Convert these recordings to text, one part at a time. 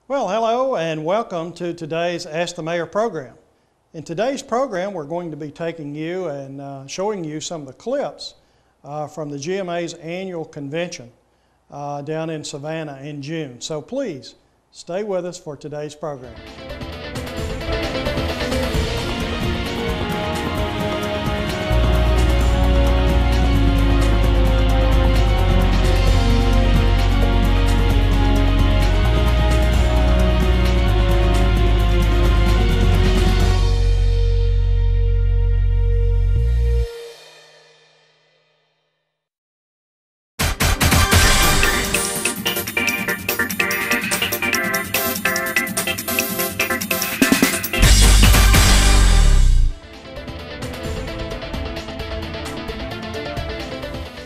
Well, hello and welcome to today's Ask the Mayor program. In today's program, we're going to be taking you and showing you some of the clips from the GMA's annual convention down in Savannah in June. So please stay with us for today's program.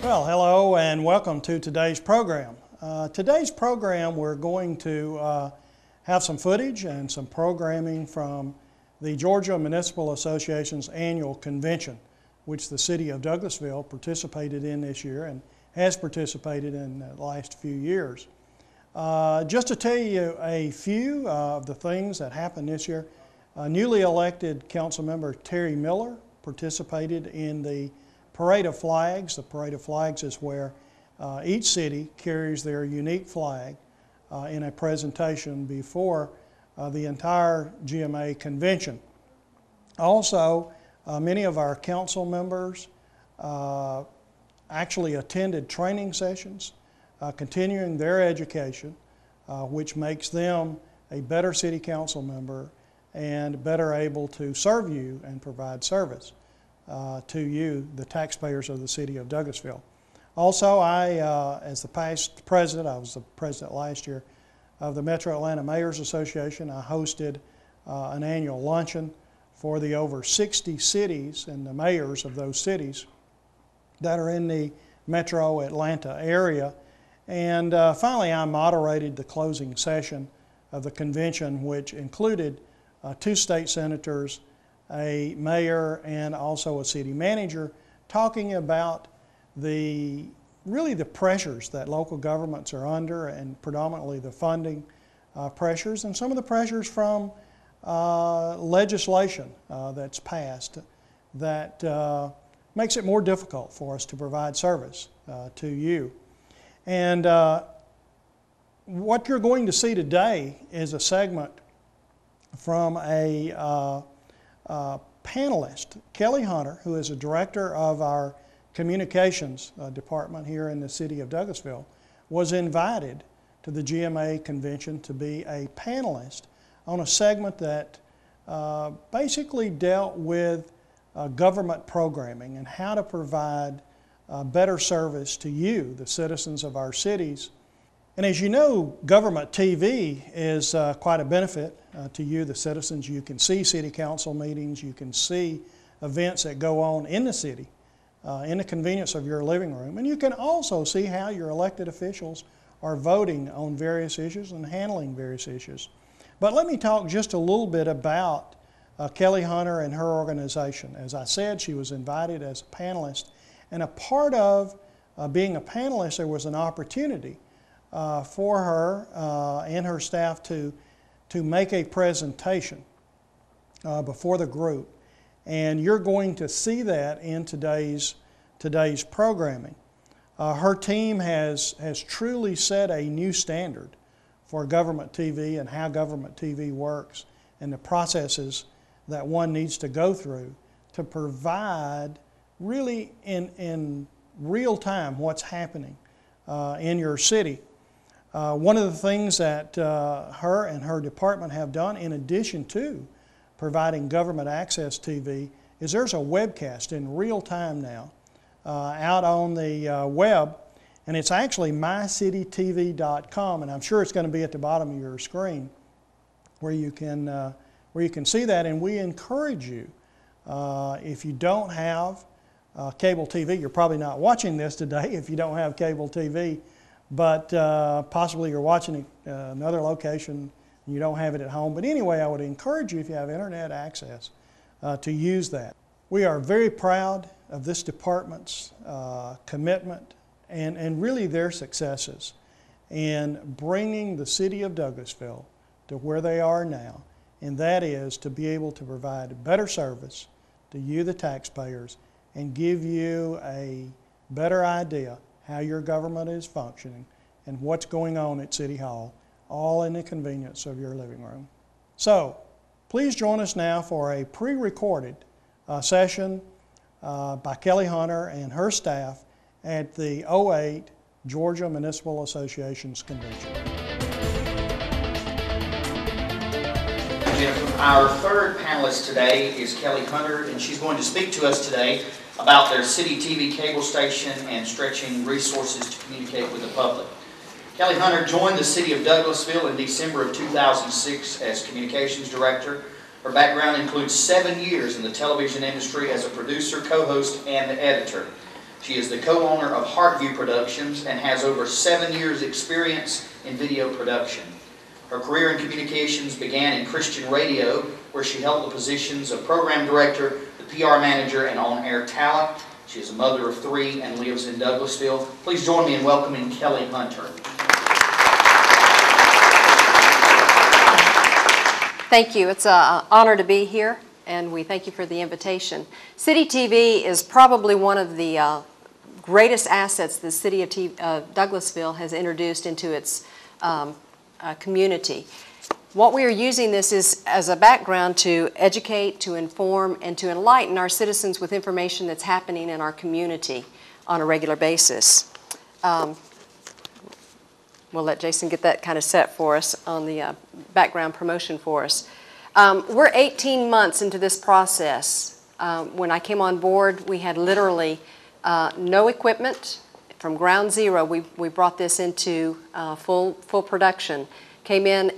Well, hello and welcome to today's program. Today's program we're going to have some footage and some programming from the Georgia Municipal Association's annual convention, which the city of Douglasville participated in this year and has participated in the last few years. Just to tell you a few of the things that happened this year, newly elected Councilmember Terry Miller participated in the Parade of Flags. The Parade of Flags is where each city carries their unique flag in a presentation before the entire GMA convention. Also, many of our council members actually attended training sessions, continuing their education, which makes them a better city council member and better able to serve you and provide service to you, the taxpayers of the city of Douglasville. Also, as the past president, I was the president last year of the Metro Atlanta Mayors Association. I hosted an annual luncheon for the over 60 cities and the mayors of those cities that are in the Metro Atlanta area. And finally, I moderated the closing session of the convention, which included 2 state senators, a mayor, and also a city manager, talking about really the pressures that local governments are under, and predominantly the funding pressures and some of the pressures from legislation that's passed that makes it more difficult for us to provide service to you. And what you're going to see today is a segment from a panelist, Kelly Hunter, who is a director of our communications department here in the city of Douglasville, was invited to the GMA convention to be a panelist on a segment that basically dealt with government programming and how to provide better service to you, the citizens of our cities. And as you know, government TV is quite a benefit to you, the citizens. You can see city council meetings, you can see events that go on in the city, in the convenience of your living room, and you can also see how your elected officials are voting on various issues and handling various issues. But let me talk just a little bit about Kelly Hunter and her organization. As I said, she was invited as a panelist, and a part of being a panelist, there was an opportunity for her and her staff to make a presentation before the group. And you're going to see that in today's programming. Her team has truly set a new standard for government TV and how government TV works and the processes that one needs to go through to provide really in real time what's happening in your city. One of the things that her and her department have done, in addition to providing government access TV, is there's a webcast in real time now out on the web, and it's actually mycitytv.com, and I'm sure it's going to be at the bottom of your screen where you can see that. And we encourage you, if you don't have cable TV, you're probably not watching this today if you don't have cable TV, but possibly you're watching it another location and you don't have it at home. But anyway, I would encourage you, if you have internet access, to use that. We are very proud of this department's commitment and really their successes in bringing the city of Douglasville to where they are now, and that is to be able to provide better service to you, the taxpayers, and give you a better idea how your government is functioning and what's going on at City Hall, all in the convenience of your living room. So, please join us now for a pre-recorded session by Kelly Hunter and her staff at the 08 Georgia Municipal Association's convention. Our third panelist today is Kelly Hunter, and she's going to speak to us today about their city TV cable station and stretching resources to communicate with the public. Kelly Hunter joined the city of Douglasville in December of 2006 as communications director. Her background includes 7 years in the television industry as a producer, co-host, and editor. She is the co-owner of Heartview Productions and has over 7 years' experience in video production. Her career in communications began in Christian radio, where she held the positions of program director, the PR manager, and on-air talent. She is a mother of 3 and lives in Douglasville. Please join me in welcoming Kelly Hunter. Thank you. It's an honor to be here, and we thank you for the invitation. City TV is probably one of the greatest assets the city of Douglasville has introduced into its community. What we are using this is as a background to educate, to inform, and to enlighten our citizens with information that's happening in our community on a regular basis. We'll let Jason get that kind of set for us on the background promotion for us. We're 18 months into this process. When I came on board, we had literally no equipment. From ground zero, we brought this into full production. Came in,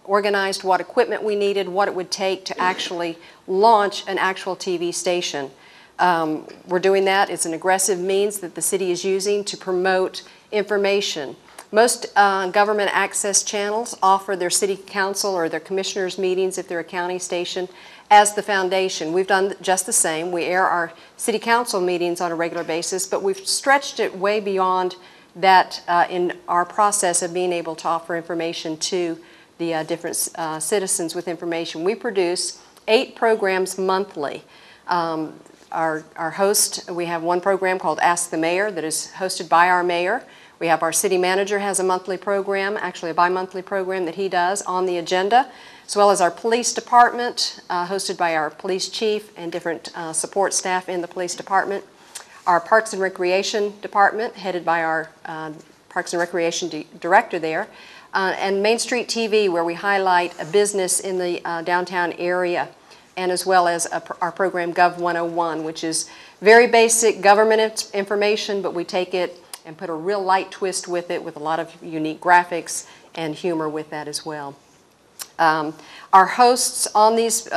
organized what equipment we needed, what it would take to actually launch an actual TV station. We're doing that. It's an aggressive means that the city is using to promote information. Most government access channels offer their city council or their commissioners meetings, if they're a county station, as the foundation. We've done just the same. We air our city council meetings on a regular basis, but we've stretched it way beyond that in our process of being able to offer information to the different citizens with information. We produce 8 programs monthly. Our host, we have one program called Ask the Mayor that is hosted by our mayor. We have our city manager has a monthly program, actually a bi-monthly program that he does on the agenda, as well as our police department, hosted by our police chief and different support staff in the police department. Our Parks and Recreation department, headed by our Parks and Recreation director there, and Main Street TV, where we highlight a business in the downtown area, and as well as our program Gov 101, which is very basic government information, but we take it and put a real light twist with it with a lot of unique graphics and humor with that as well. Our hosts on these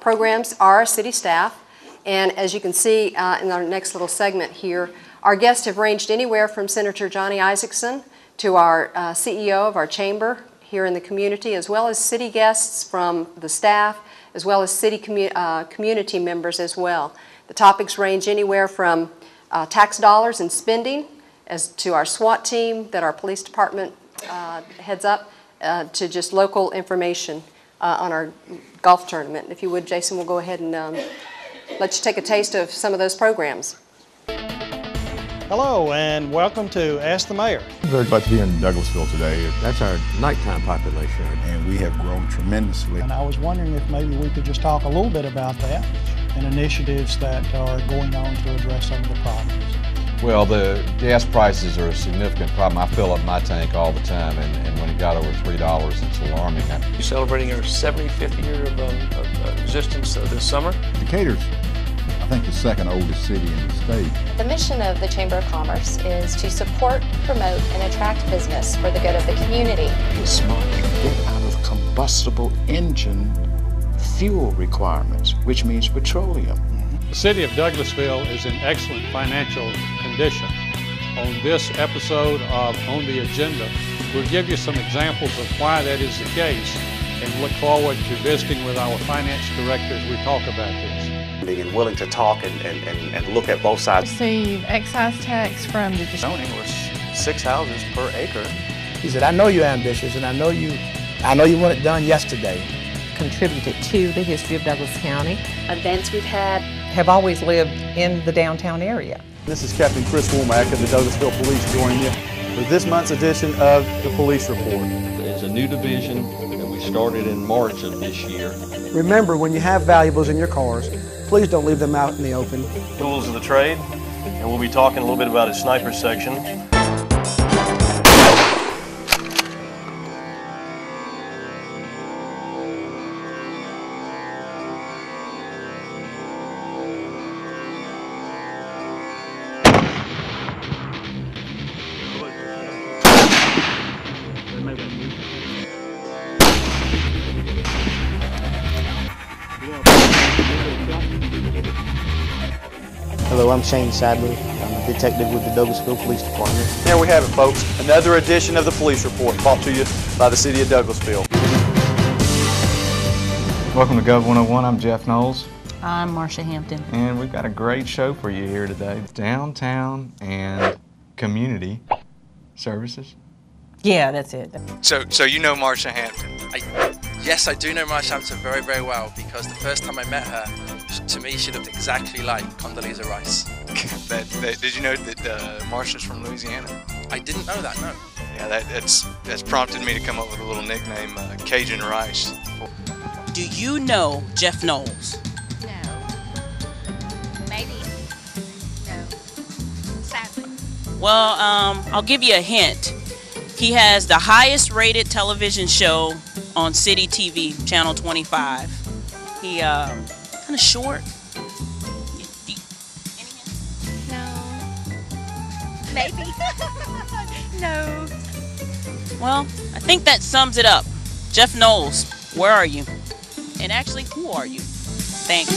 programs are city staff, and as you can see in our next little segment here, our guests have ranged anywhere from Senator Johnny Isakson to our CEO of our chamber here in the community, as well as city guests from the staff, as well as city community members as well. The topics range anywhere from tax dollars and spending, as to our SWAT team that our police department heads up, to just local information on our golf tournament. If you would, Jason, we'll go ahead and let you take a taste of some of those programs. Hello, and welcome to Ask the Mayor. I'm very glad to be in Douglasville today. That's our nighttime population. And we have grown tremendously. And I was wondering if maybe we could just talk a little bit about that and initiatives that are going on to address some of the problems. Well, the gas prices are a significant problem. I fill up my tank all the time, and when it got over $3, it's alarming. We're celebrating our 75th year of existence this summer. Decatur's, I think, the second oldest city in the state. The mission of the Chamber of Commerce is to support, promote, and attract business for the good of the community. It's smart to get out of combustible engine fuel requirements, which means petroleum. The city of Douglasville is in excellent financial condition. On this episode of On the Agenda, we'll give you some examples of why that is the case and look forward to visiting with our finance director as we talk about this. And willing to talk and look at both sides. Receive excise tax from the zoning was 6 houses per acre. He said, I know you're ambitious and I know you I know you want it done yesterday. Contributed to the history of Douglas County. Events we've had. Have always lived in the downtown area. This is Captain Chris Womack of the Douglasville Police joining you for this month's edition of the Police Report. There's a new division that we started in March of this year. Remember, when you have valuables in your cars, please don't leave them out in the open. Tools of the trade, and we'll be talking a little bit about a sniper section. Hello, I'm Shane Sadler. I'm a detective with the Douglasville Police Department. There we have it, folks. Another edition of the Police Report brought to you by the City of Douglasville. Welcome to Gov 101. I'm Jeff Knowles. I'm Marcia Hampton. And we've got a great show for you here today. Downtown and community services. Yeah, that's it. So you know Marcia Hampton? Yes, I do know Marcia Hampton very, very well because the first time I met her, to me, she looked exactly like Condoleezza Rice. Did you know that Marcia's from Louisiana? I didn't know that, no. Yeah, that's prompted me to come up with a little nickname, Cajun Rice. Do you know Jeff Knowles? No. Maybe. No. Sadly. Well, I'll give you a hint. He has the highest rated television show on City TV, Channel 25. He, kind of short. No. Maybe. No. Well, I think that sums it up. Jeff Knowles, where are you? And actually, who are you? Thanks.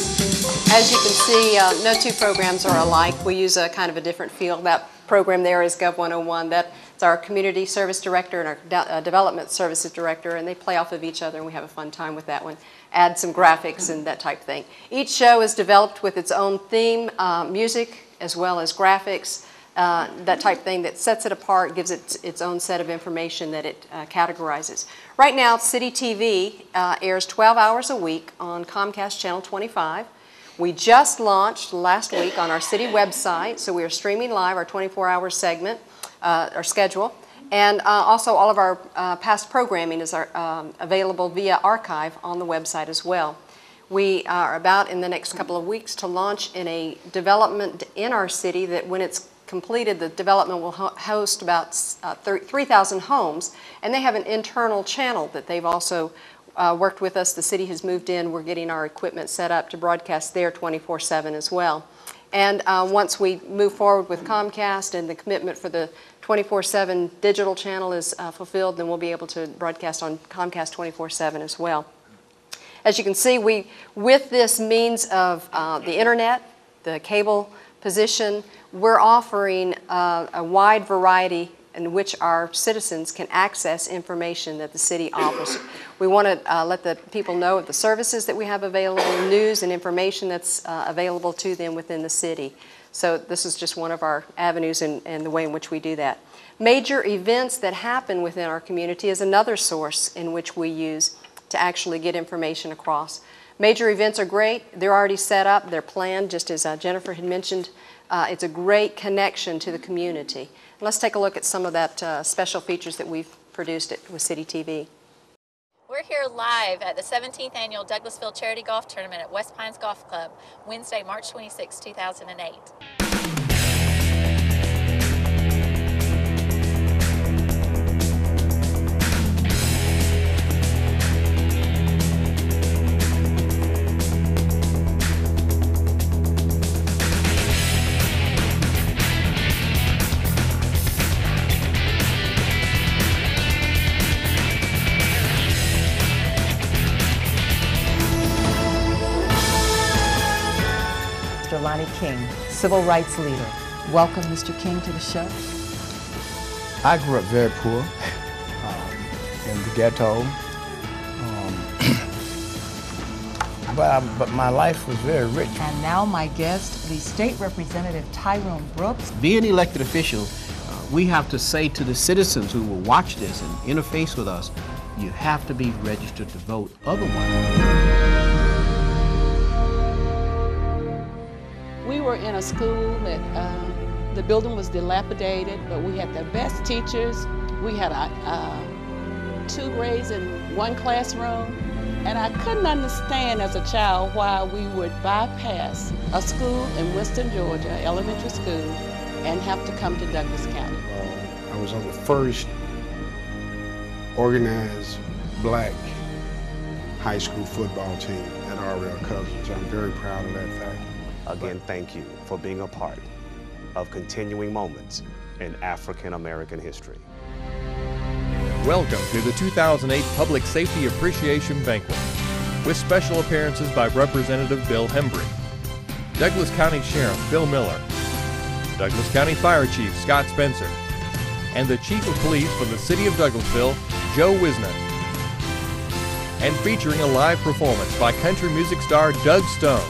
As you can see, no two programs are alike. We use a kind of a different field. That program there is Gov 101. That's our Community Service Director and our Development Services Director, and they play off of each other, and we have a fun time with that one. Add some graphics and that type of thing. Each show is developed with its own theme, music, as well as graphics, that type of thing that sets it apart, gives it its own set of information that it categorizes. Right now, City TV airs 12 hours a week on Comcast Channel 25. We just launched last week on our city website, so we are streaming live our 24-hour segment, our schedule, and also all of our past programming is available via archive on the website as well. We are about in the next couple of weeks to launch in a development in our city that when it's completed, the development will host about 3,000 homes, and they have an internal channel that they've also worked with us. The city has moved in. We're getting our equipment set up to broadcast there 24/7 as well. And once we move forward with Comcast and the commitment for the 24/7 digital channel is fulfilled, then we'll be able to broadcast on Comcast 24/7 as well. As you can see, with this means of the internet, the cable position, we're offering a wide variety in which our citizens can access information that the city offers. We want to let the people know of the services that we have available, news and information that's available to them within the city. So this is just one of our avenues and the way in which we do that. Major events that happen within our community is another source in which we use to actually get information across. Major events are great. They're already set up. They're planned, just as Jennifer had mentioned. It's a great connection to the community. Let's take a look at some of that special features that we've produced with City TV. We're here live at the 17th Annual Douglasville Charity Golf Tournament at West Pines Golf Club, Wednesday, March 26, 2008. Lonnie King, civil rights leader. Welcome, Mr. King, to the show. I grew up very poor in the ghetto, but my life was very rich. And now my guest, the State Representative Tyrone Brooks. Being elected official, we have to say to the citizens who will watch this and interface with us, You have to be registered to vote. Otherwise, we were in a school that the building was dilapidated, but we had the best teachers. We had 2 grades in 1 classroom, and I couldn't understand as a child why we would bypass a school in Winston, Georgia, elementary school, and have to come to Douglas County. I was on the first organized black high school football team at RL Cousins. I'm very proud of that fact. Again, thank you for being a part of continuing moments in African American history. Welcome to the 2008 Public Safety Appreciation Banquet, with special appearances by Representative Bill Hembry, Douglas County Sheriff Bill Miller, Douglas County Fire Chief Scott Spencer, and the Chief of Police for the City of Douglasville, Joe Wisner, and featuring a live performance by country music star Doug Stone.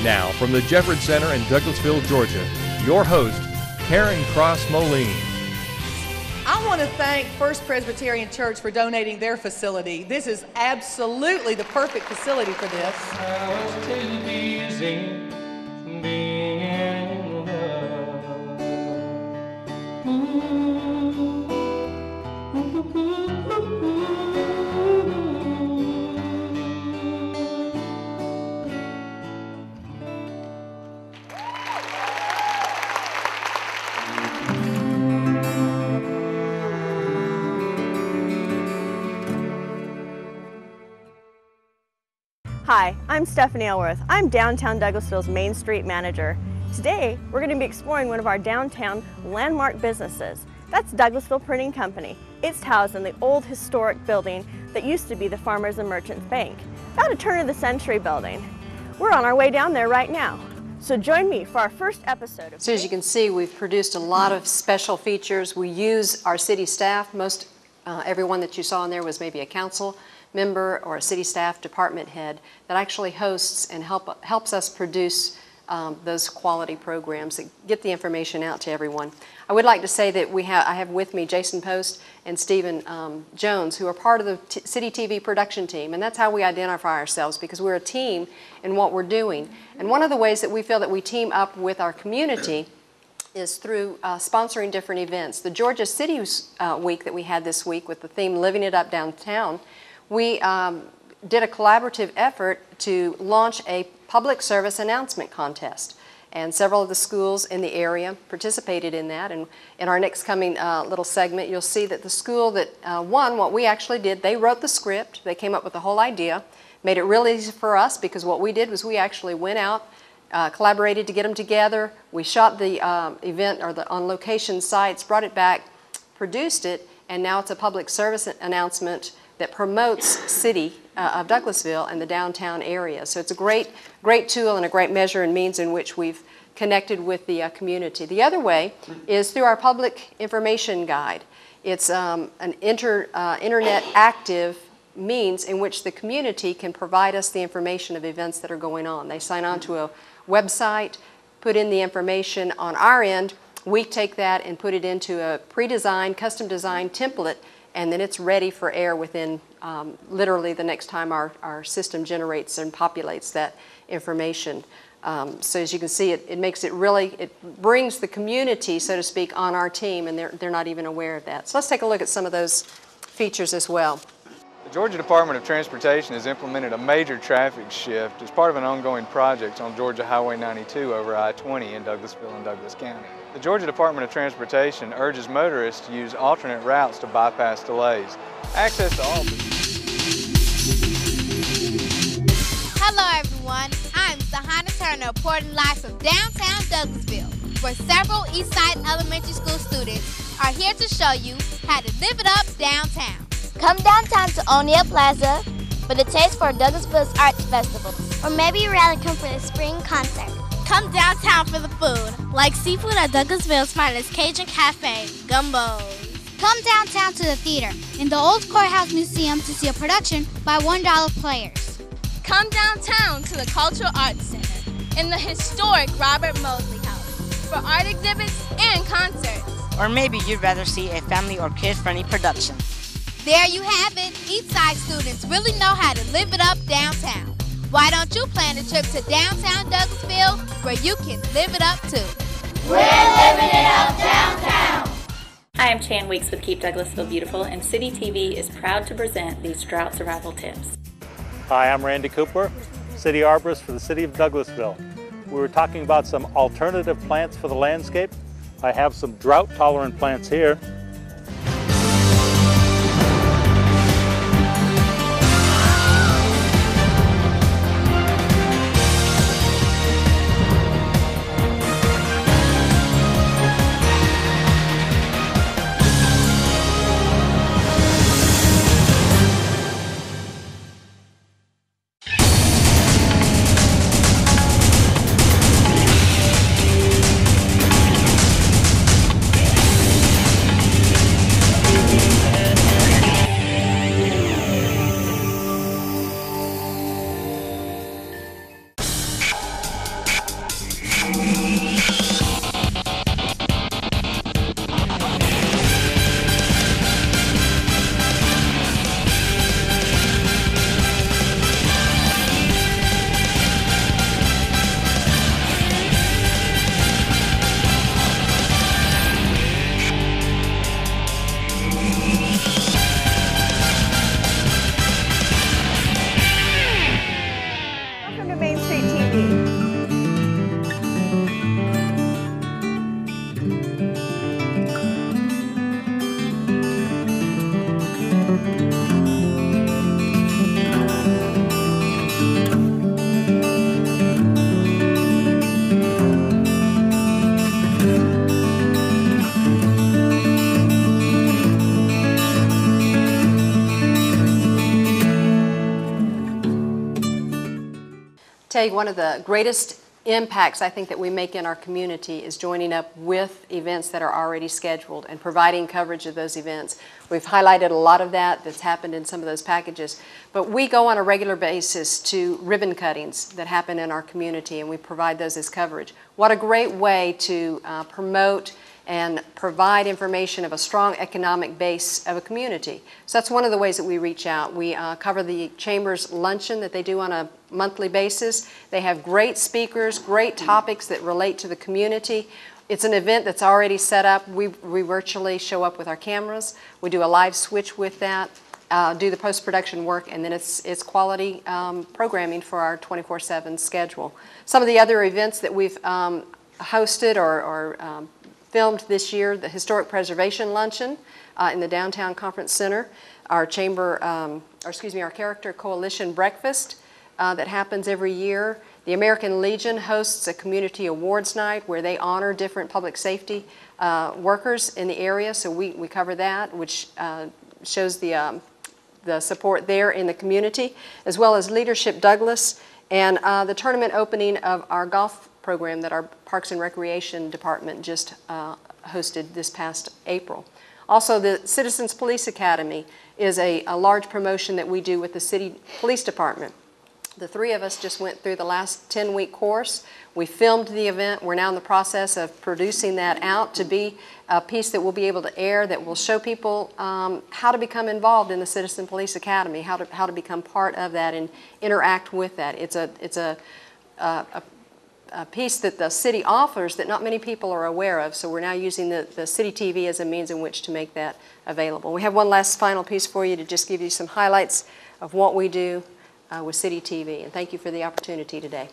Now, from the Jefford Center in Douglasville, Georgia, your host, Karen Cross Moline. I want to thank First Presbyterian Church for donating their facility. This is absolutely the perfect facility for this. I was too busy being in Hi, I'm Stephanie Elworth. I'm downtown Douglasville's Main Street manager. Today, we're going to be exploring one of our downtown landmark businesses. That's Douglasville Printing Company. It's housed in the old historic building that used to be the Farmers and Merchants Bank. About a turn-of-the-century building. We're on our way down there right now. So join me for our first episode of... So as you can see, we've produced a lot of special features. We use our city staff. Most everyone that you saw in there was maybe a council member or a city staff department head that actually hosts and helps us produce those quality programs that get the information out to everyone. I would like to say that I have with me Jason Post and Stephen Jones, who are part of the City TV production team, and that's how we identify ourselves, because we're a team in what we're doing. And one of the ways that we feel that we team up with our community is through sponsoring different events. The Georgia City Week that we had this week with the theme Living It Up Downtown, we did a collaborative effort to launch a public service announcement contest. And several of the schools in the area participated in that. And in our next coming little segment, you'll see that the school that won, what we actually did, they wrote the script, they came up with the whole idea, made it real easy for us, because what we did was we actually went out, collaborated to get them together, we shot the event or the on location sites, brought it back, produced it, and now it's a public service announcement that promotes City of Douglasville and the downtown area. So it's a great tool and a great measure and means in which we've connected with the community. The other way is through our public information guide. It's an internet active means in which the community can provide us the information of events that are going on. They sign on to a website, put in the information on our end, we take that and put it into a pre-designed, custom-designed template, and then it's ready for air within literally the next time our system generates and populates that information. So as you can see, it brings the community, so to speak, on our team, and they're not even aware of that. So let's take a look at some of those features as well. The Georgia Department of Transportation has implemented a major traffic shift as part of an ongoing project on Georgia Highway 92 over I-20 in Douglasville and Douglas County. The Georgia Department of Transportation urges motorists to use alternate routes to bypass delays. Access to all... Hello everyone, I'm Sahana Turner reporting live from downtown Douglasville, where several Eastside Elementary School students are here to show you how to live it up downtown. Come downtown to O'Neill Plaza for the Taste for Douglasville's Arts Festival. Or maybe you'd rather come for the spring concert. Come downtown for the food, like seafood at Douglasville's finest Cajun Cafe, gumbos. Come downtown to the theater in the Old Courthouse Museum to see a production by $1 players. Come downtown to the Cultural Arts Center in the historic Robert Mosley House for art exhibits and concerts. Or maybe you'd rather see a family or kid-friendly production. There you have it. Eastside students really know how to live it up downtown. Why don't you plan a trip to downtown Douglasville where you can live it up too? We're living it up downtown. Hi, I'm Chan Weeks with Keep Douglasville Beautiful, and City TV is proud to present these drought survival tips. Hi, I'm Randy Cooper, City Arborist for the City of Douglasville. We were talking about some alternative plants for the landscape. I have some drought-tolerant plants here. Tell you, one of the greatest impacts I think that we make in our community is joining up with events that are already scheduled and providing coverage of those events. We've highlighted a lot of that's happened in some of those packages, but we go on a regular basis to ribbon cuttings that happen in our community, and we provide those as coverage. What a great way to promote and provide information of a strong economic base of a community. So that's one of the ways that we reach out. We cover the Chamber's luncheon that they do on a monthly basis. They have great speakers, great topics that relate to the community. It's an event that's already set up. We virtually show up with our cameras. We do a live switch with that, do the post-production work, and then it's quality programming for our 24/7 schedule. Some of the other events that we've hosted or filmed this year: the Historic Preservation Luncheon in the Downtown Conference Center, our our Character Coalition Breakfast that happens every year. The American Legion hosts a community awards night where they honor different public safety workers in the area, so we cover that, which shows the support there in the community, as well as Leadership Douglas and the tournament opening of our golf program that our Parks and Recreation Department just hosted this past April. Also, the Citizens Police Academy is a large promotion that we do with the City Police Department. The three of us just went through the last 10-week course. We filmed the event. We're now in the process of producing that out to be a piece that we'll be able to air that will show people how to become involved in the Citizen Police Academy, how to become part of that and interact with that. It's a piece that the city offers that not many people are aware of, so we're now using the City TV as a means in which to make that available. We have one last final piece for you to just give you some highlights of what we do with City TV, and thank you for the opportunity today.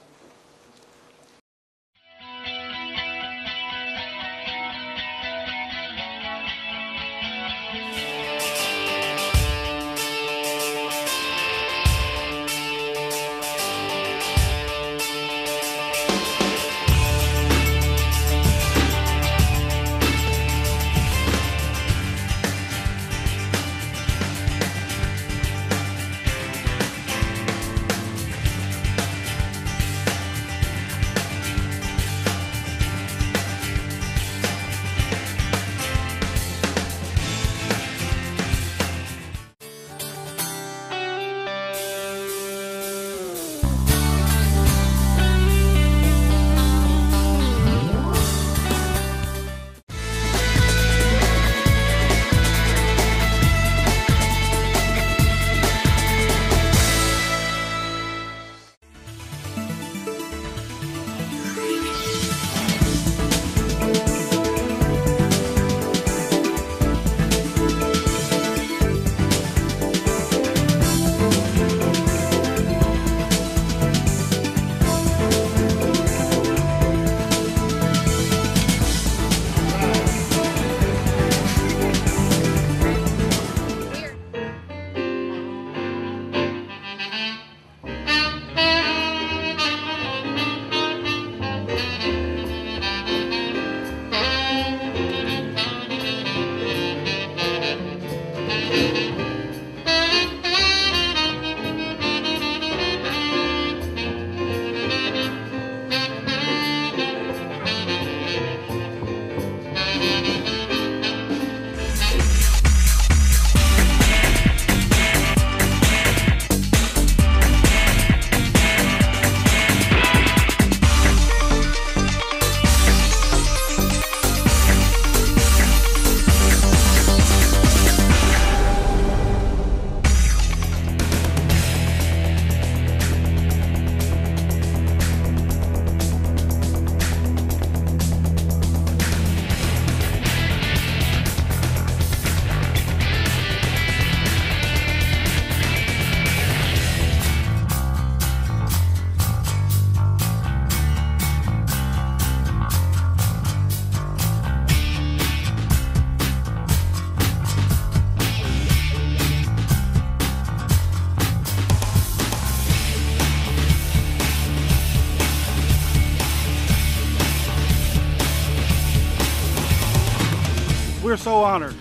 we're so honored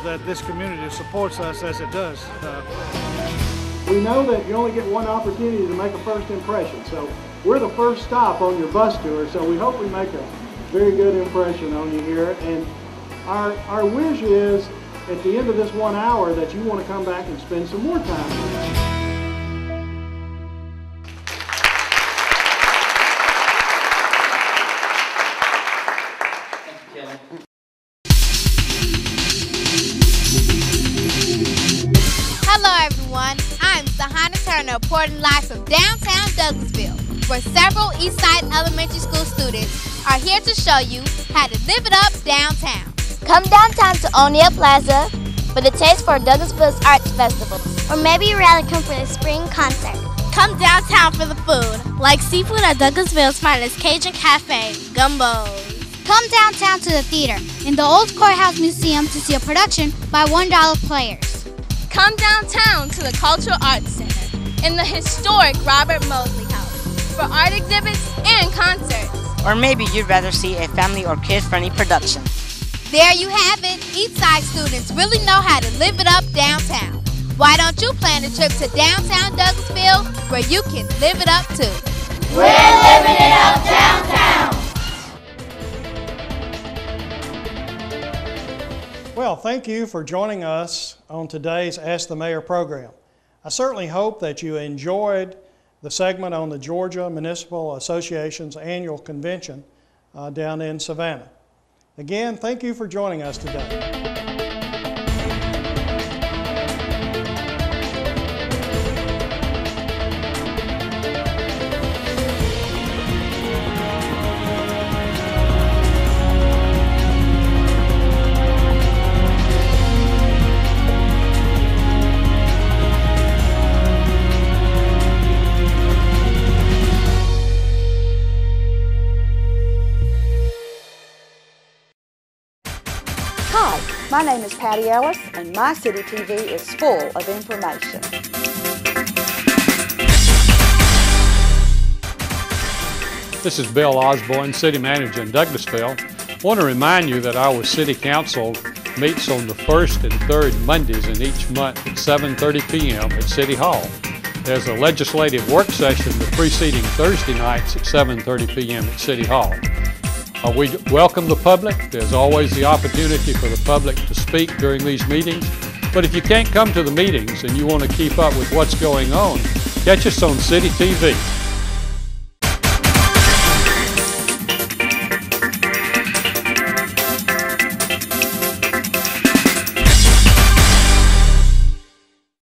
that this community supports us as it does. We know that you only get one opportunity to make a first impression, so we're the first stop on your bus tour, so we hope we make a very good impression on you here. And our wish is, at the end of this 1 hour, that you want to come back and spend some more time with us. Hello everyone, I'm Sahana Turner reporting live from downtown Douglasville, where several Eastside Elementary School students are here to show you how to live it up downtown. Come downtown to O'Neill Plaza for the Taste for Douglasville's Arts Festival. Or maybe you'd rather come for the spring concert. Come downtown for the food, like seafood at Douglasville's finest Cajun Cafe, gumbos. Come downtown to the theater in the Old Courthouse Museum to see a production by $1 players. Come downtown to the Cultural Arts Center in the historic Robert Mosley House for art exhibits and concerts. Or maybe you'd rather see a family or kid-friendly production. There you have it. Eastside students really know how to live it up downtown. Why don't you plan a trip to downtown Douglasville where you can live it up too? We're living it up downtown. Well, thank you for joining us on today's Ask the Mayor program. I certainly hope that you enjoyed the segment on the Georgia Municipal Association's annual convention down in Savannah. Again, thank you for joining us today. Hi, my name is Patty Ellis, and My City TV is full of information. This is Bill Osborne, City Manager in Douglasville. I want to remind you that our City Council meets on the first and third Mondays in each month at 7:30 p.m. at City Hall. There's a legislative work session the preceding Thursday nights at 7:30 p.m. at City Hall. We welcome the public. There's always the opportunity for the public to speak during these meetings. But if you can't come to the meetings and you want to keep up with what's going on, catch us on City TV.